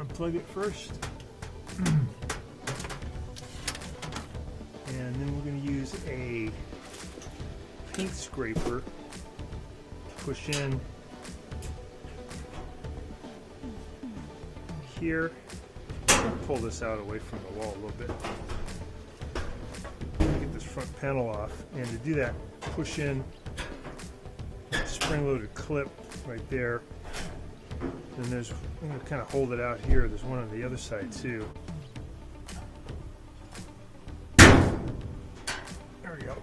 unplug it first. And then we're going to use a paint scraper to push in here. Pull this out away from the wall a little bit. Get this front panel off, and to do that, push in a spring-loaded clip right there. And there's, I'm going to kind of hold it out here. There's one on the other side too. There we go.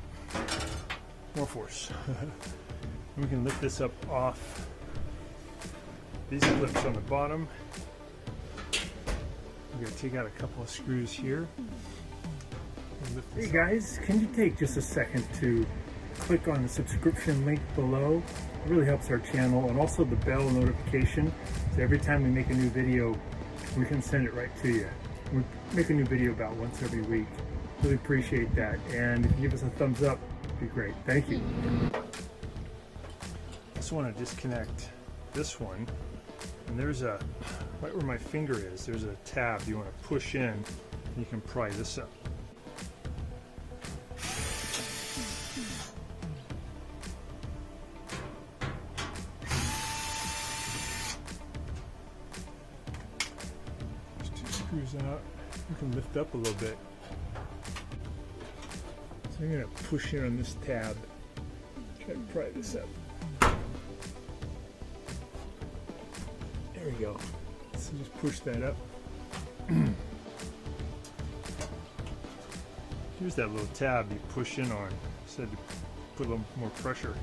More force. We can lift this up off these clips on the bottom. I'm going to take out a couple of screws here. Hey guys, can you take just a second to click on the subscription link below? It really helps our channel, and also the bell notification, so every time we make a new video we can send it right to you. We make a new video about once every week. Really appreciate that, and if you give us a thumbs up, it'd be great. Thank you. Just want to disconnect this one, and there's a, right where my finger is, there's a tab you want to push in, and you can pry this up. Screws out. You can lift up a little bit. So I'm going to push in on this tab. Try to pry this up. There we go. So just push that up. Here's that little tab you push in on. Said to put a little more pressure.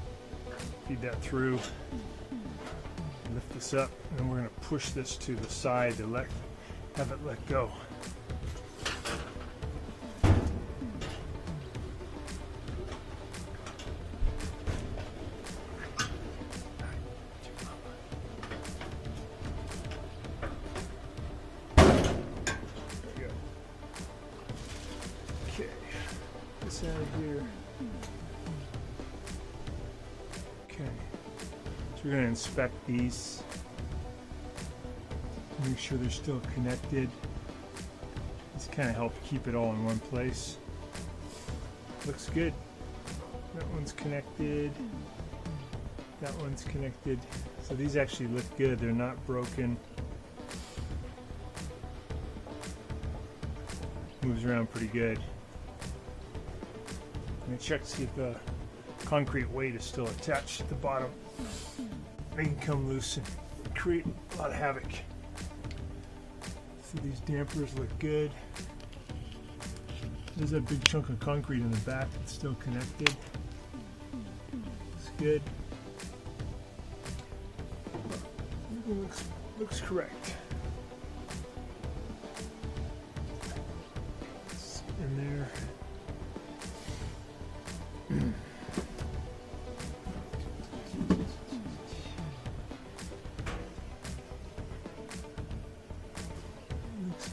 Feed that through. Lift this up, and then we're going to push this to the side to have it let go. There we go. Okay, this out of here. Okay, so we're going to inspect these. Make sure they're still connected. This kind of helps keep it all in one place. Looks good. That one's connected. That one's connected. So these actually look good. They're not broken. Moves around pretty good. I'm going to check to see if the concrete weight is still attached at the bottom. They can come loose and create a lot of havoc. So these dampers look good. There's a big chunk of concrete in the back that's still connected. It's good. Everything looks correct. It's in there.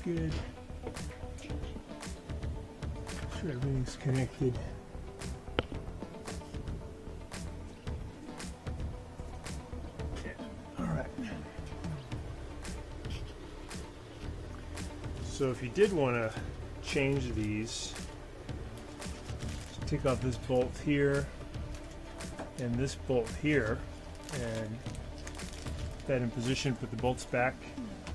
Good. Sure everything's connected. Yeah. All right. So if you did want to change these, take off this bolt here and this bolt here, and put that in position, put the bolts back,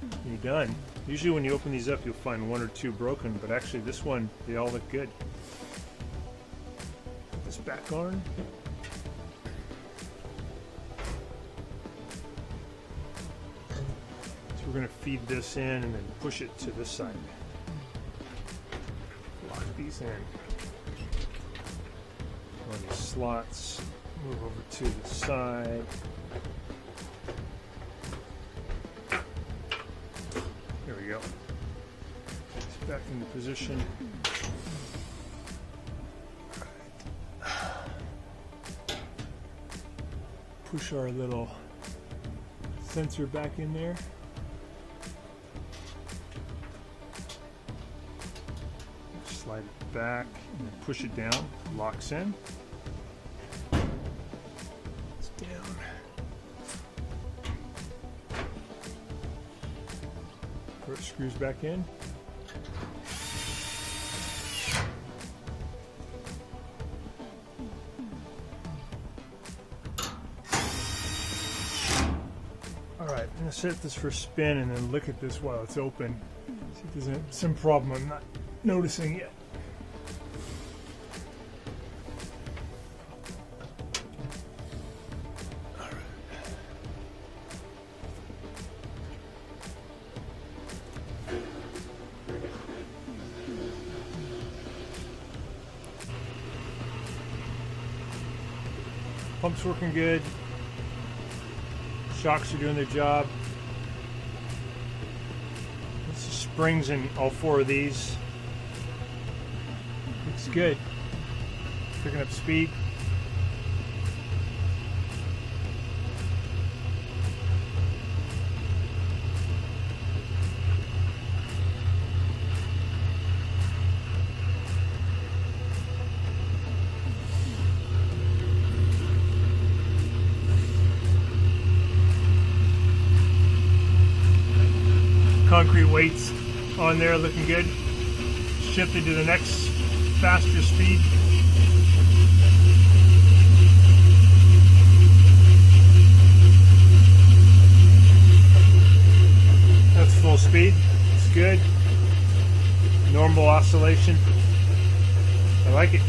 and you're done. Usually when you open these up you'll find one or two broken, but actually this one, they all look good. Put this back on. So we're going to feed this in and then push it to this side. Lock these in. On the slots, move over to the side. There we go. It's back into position. Push our little sensor back in there. Slide it back and then push it down. Locks in. It's down. screws back in. Alright, I'm going to set this for spin and then look at this while it's open. See if there's some problem I'm not noticing yet. Pump's working good. Shocks are doing their job. This is springs in all four of these. Looks good. Picking up speed. Concrete weights on there looking good. Shifted to the next faster speed. That's full speed. It's good. Normal oscillation. I like it.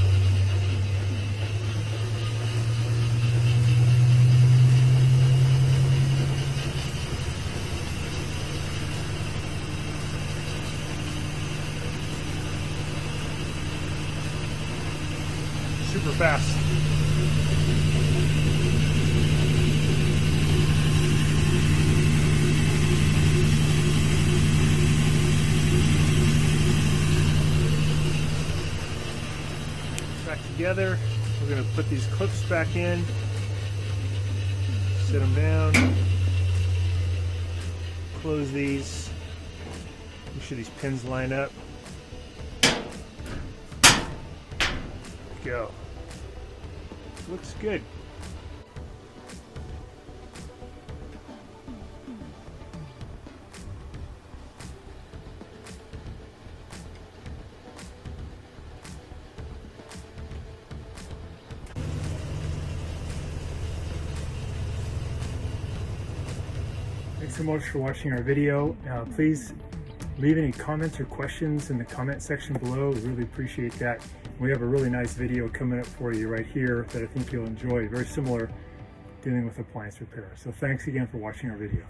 Super fast. Back together. We're going to put these clips back in. Sit them down. Close these. Make sure these pins line up. Go. Looks good. Thanks so much for watching our video. Please leave any comments or questions in the comment section below. We really appreciate that. We have a really nice video coming up for you right here that I think you'll enjoy. Very similar, dealing with appliance repair. So thanks again for watching our video.